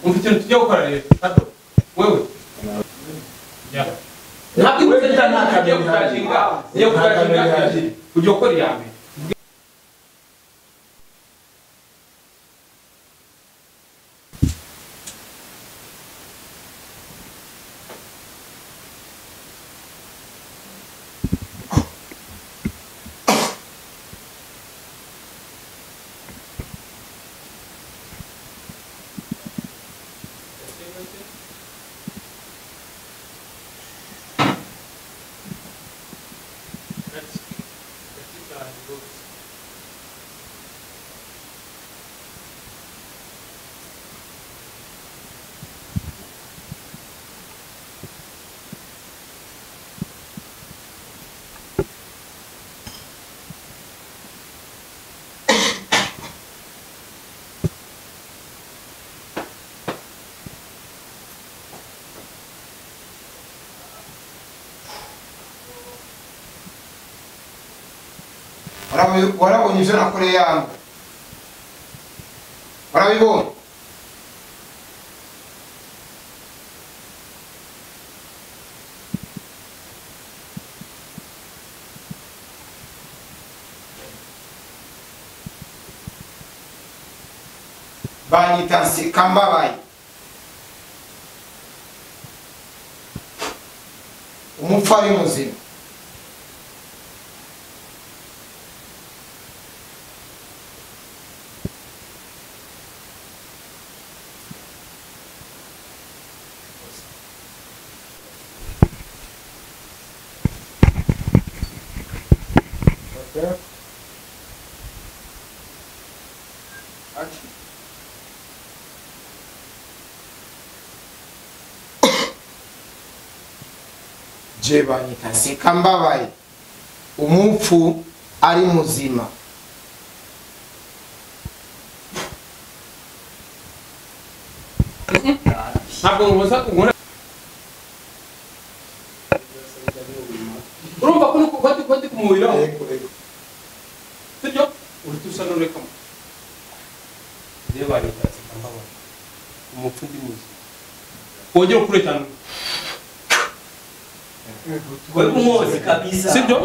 umfite tujya gukora rero hado wewe ya ntabwo imutse cyane ngiye kutashinga ujye gukora iyambere warabonye ivyo nakoreye yangu warabibonye banyita Nsekambabaye umupfu ari muzima je banyita Nsekambabaye umupfu ari muzima ntabwo mubaza unkora urumva ko ndi kumuriraho sibyo uhita usa n'urekamo rero banyita Nsekambabaye umupfu ndi muzima wongera ukure cyane Umuzi kabisa. Sibyo?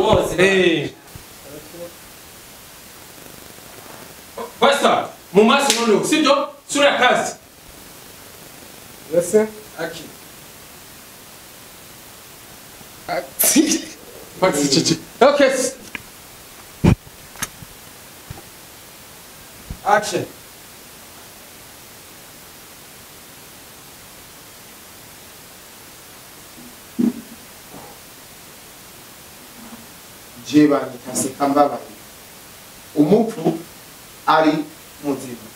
Basta, mu maso noneho, sibyo? Sura ya kazi. Listen. Aki. Okay. Action. je banyita Nsekambabaye umupfu ari muzima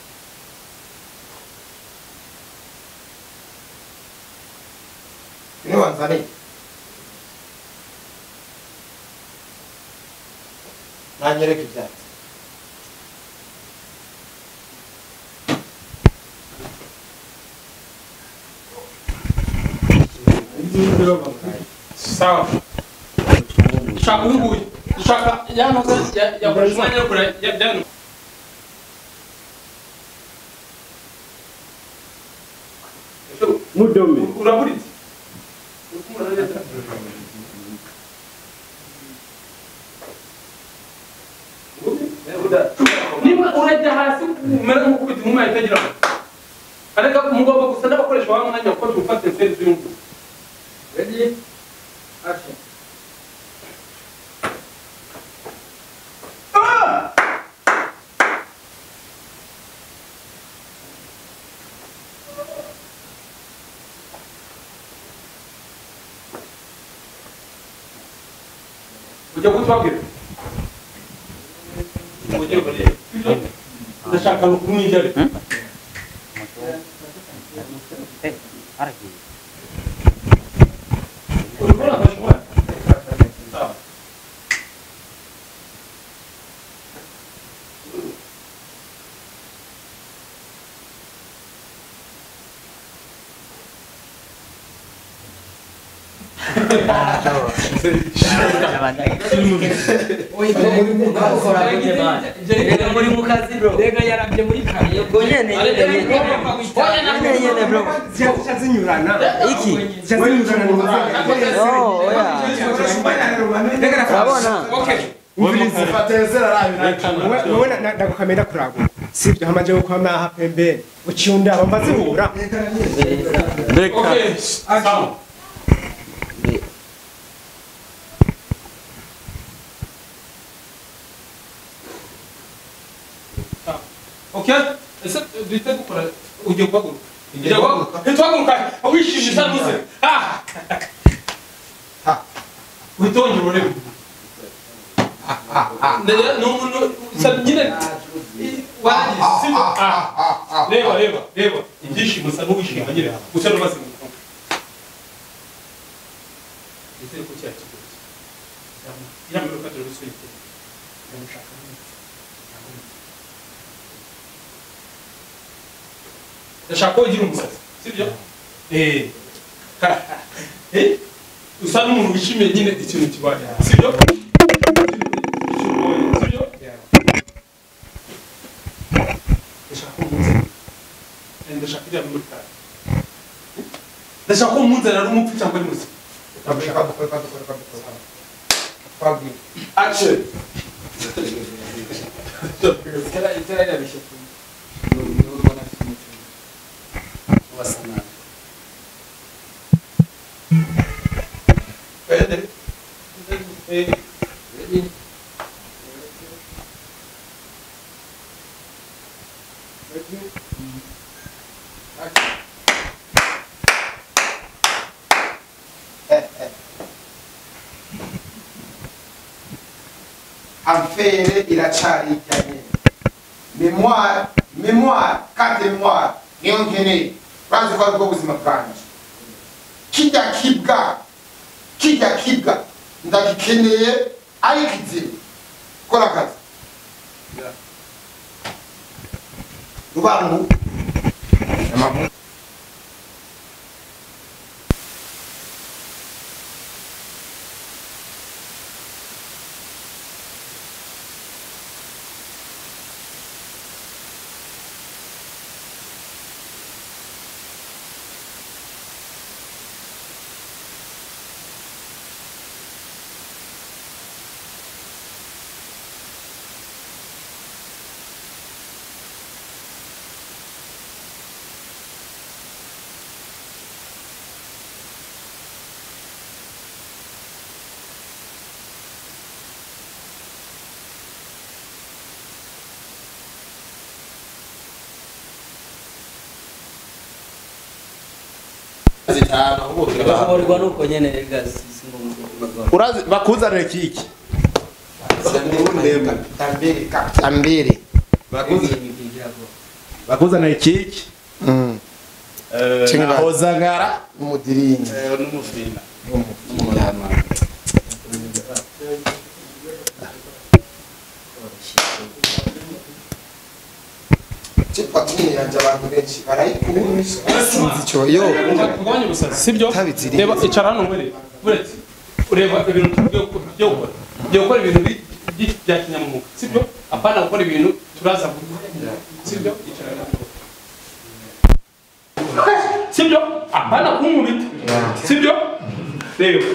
ni wanzane nanyereka ibyatsi Sawa. Shaka nguyu. Shaka yanoze yakoresha yo kure yadano. Mudomi. Uraburitse. Niba urajya hasi umera nk'ukubita mu mazi itagira. Areka mugomba gusa n'abakoresha wa mwanya ko dufate feri z'yungu. Ready? Action. Ujya gutwabwira. Ujya bari. Ndashaka no kumwijare. Urabona bashwa. Sawa. muri mukazi bro rega yarabye muri kare ubwo nyene nyene bro cyazinyurana iki cyazinyurana oya urabona wowe ndagukamera kuraguka sibyo hamaje gukwama aha pembeni uciunda bamaze hura Okay, sawa. Okay, ese duhita dukora ugiye guhaguruka. Ugiye guhaguruka. Ntitwahaguruka. Wishimye cyane muze. Witongera urebe. Nyine reba ibyishimo usa n'uwishima nyine gusa n'umaze gukora ese ko cyakigeze yamero kadro ruswite yamushaka ndashaka ko ugira umusatsi sibyo usa n'umuntu wishimiye nyine ikintu kibaye sibyo ndashaka kujya muri kare ndashaka ko umunzana ari umupfu cyangwa ari musa ndashaka dukora fabri action itara yabishe n'urubona cy'umucyo wasana affaire iracari cyane mémoire carte mémoire niyo nkeneye banze ko aribwo buzima bwanjye kijya kibwa ndagikeneye ariko izimu kora akazi rubangu amavuta bashobora nuko nyene regazi urazi bakuzanira kiki tambere bakuzanira kiki hozagara umudiringi n'umufina Chipatini yanje abantu benshi barayikunda sinzi cyo yo kugabanya ubusazi sibyo Tabiziri. reba icara hano uretse ureba ibintu byo gukora ibintu bya kinyamwuga sibyo apana gukora ibintu turaza sibyo icara sibyo apana kunkubita sibyo reba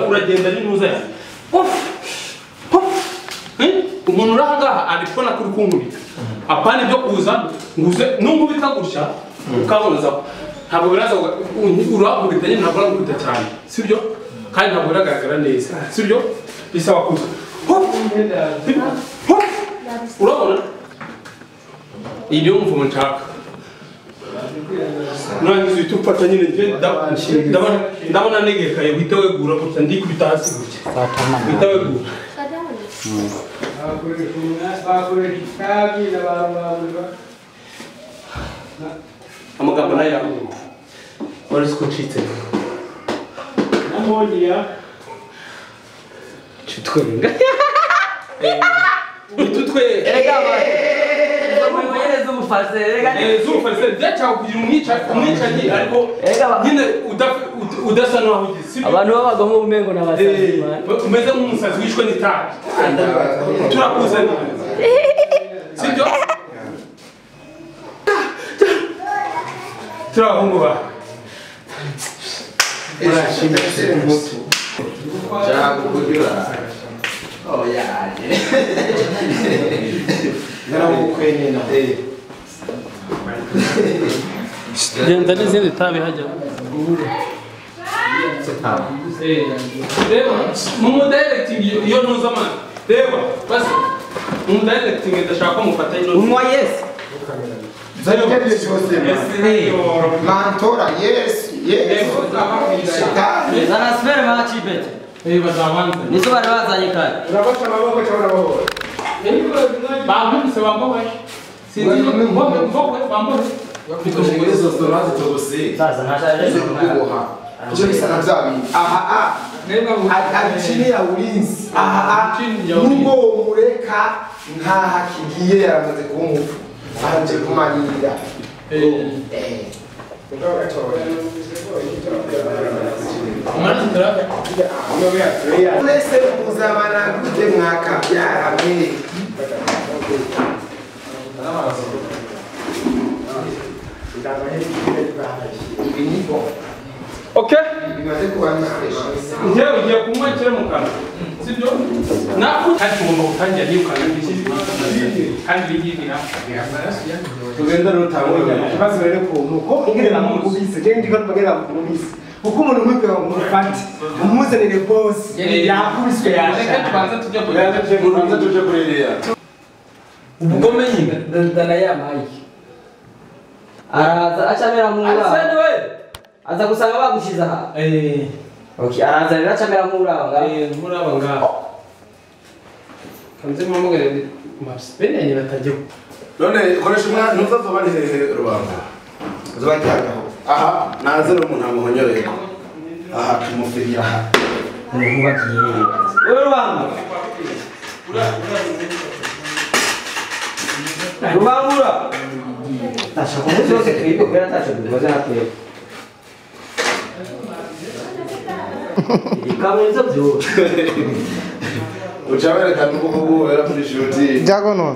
uragenda n'inuza yawe umuntu urahangaha arikubona kuri kunkubita apana ibyo kuza nguze nunkubita gutya ukabonazaho ntabwo biraza urahubita nyine ntabwo urahubita cyane sibyo kandi ntabwo biragaragara neza sibyo bisaba kuza urabona iyo mvumo nshaka nurangiza uhita ufata nyine ndabona negekaye uhita wegura gutya ndikubita hasi gutya uhita wegura amagambo nayo wari uzi ko ncitse tutwenga erega abantu z'umufariseri rega z'umufariseri byacaho kugira umwicanyi ariko nyine udasa n'aho ugize sibyo abantu babaga mu bumengo n'abasazi umeze nk'umusazi wishwe n'itabi turakuzanira sibyo turabahungu ba Oh yeah. genda n'izindi tabi hajya reba mu directing iyo ntuza amana reba basi mu directing ndashaka ko mufata ino unywa yes Mantora, yes. zana spere machi bete bazabanze nizo bari bazanye kare urabasha amaboko cyangwa amaboko bampise bambabaye sinzi bambaye sasa ntashaje Icyo bisa na bya bintu. Abicinira ulinzi. Nubwo umureka ntaho kigiye yaramaze kuba umupfu. Anje kumanira. Mwese muzabana gute mwakabyara mwe. Ibi ni bo. okay Bimaze kuba nafresh. njyewe ugiye kunywa kire mu kanwa sibyo nako kandi tugomba gutangira niyukana kandi bigira tugenda rutangwa ikibazo rero ko nuko ngirira mu kubise je ndiko mbagera mu kubise uko umuntu mwibwira ngo mufate umuzanire boss yakubiswe reka tubanza tujya kuririya ubugome nyine ndana ya mike araza acamera mu asene we aza gusanga bagushiza aha okay araza rero acamera mu ranga muraba ngaho kanze mpamugare mapsipene nyine atajya none koresha umwana ntuzazo bari hehe rubanda Zubajyagaho. aha naze n'umuntu amuhonyoreye aha tumufiriye aha nkubakiye wewe rubanga rubangura tashaka umuzi twibyo kwera tashaka dukoze natwe ikamwenza byo ucabereka n'uko bwera muri shoti Jago no.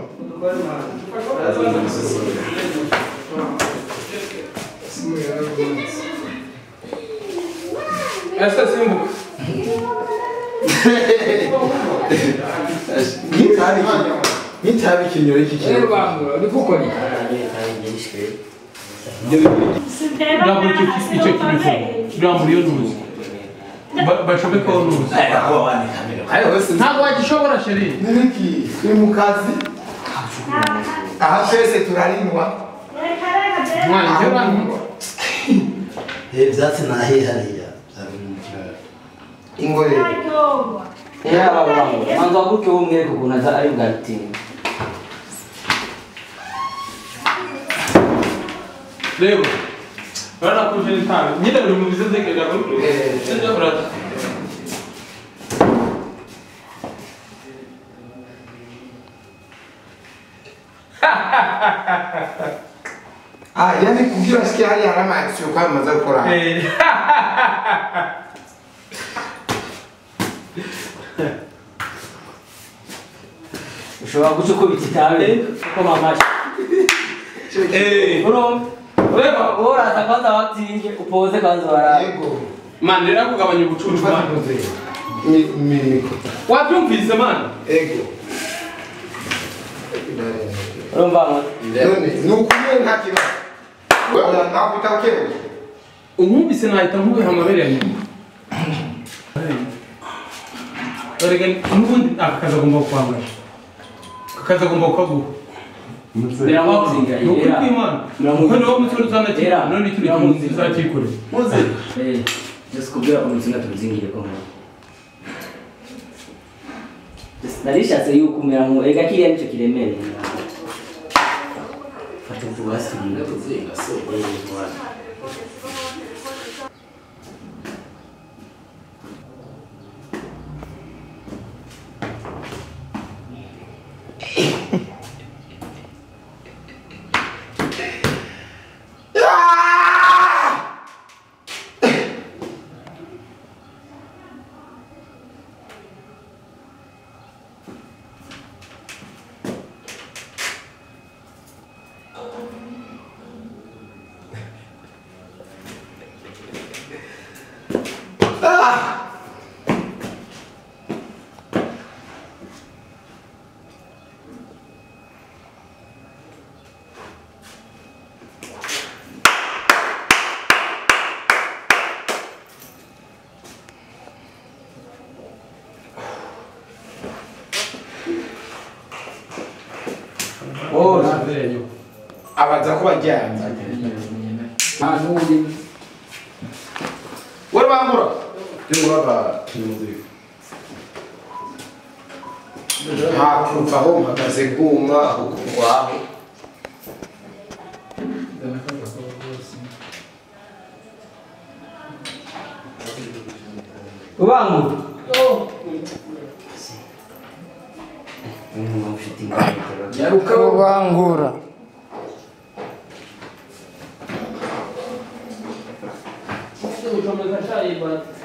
ese simbuka nk'itabi ikinyoro iki kintu rubangura bikukora rambura icyo kibivuga rambura iyo ntuzi bacomekaho ntuzi ntabwo wagishobora sheri Niki ni mu kazi. Aha twese turarinwa. mwana njye uranywa ibyatsi nahihariya Ingorere. ya rubangura manzo aguke wo mwere kuko naza ari bwatini reba urabona ko uje n'itabi nyine buri mu bizize kega kuri nje urata Yani kugira sikia hali harama action kama maza gukora. ushobora guca uko bititabe ko mamashi bro reba uraza kwanza watinge upoze kwanza wara Yego. man rero kugabanya ubucucu man Mimiko. wabyumvise man Ego. urumva mwa None nukuye nta kibazo. Wewe nakuta kewe. umwumvise nahita nkubiha amabere ya nyuma erega n'ubundi akazi agomba kwambara akazi agomba kukaguha biramuzinga ni ukuri kw'imana kuko niwo mutwe uzanakira none ikindi kintu uzakikorera muze just kubwira ko mutsinda tubizingire ko nkora narishatse yuko umera mu ega kiriya nicyo kiremereye fata ubwasi tuzinga so Oh, abaza ko bajyanye wari bangura byo baba kimuzika hakuva aho mpagaze bwuma waho ubangu yaruka bangura Ucomeka shayi bati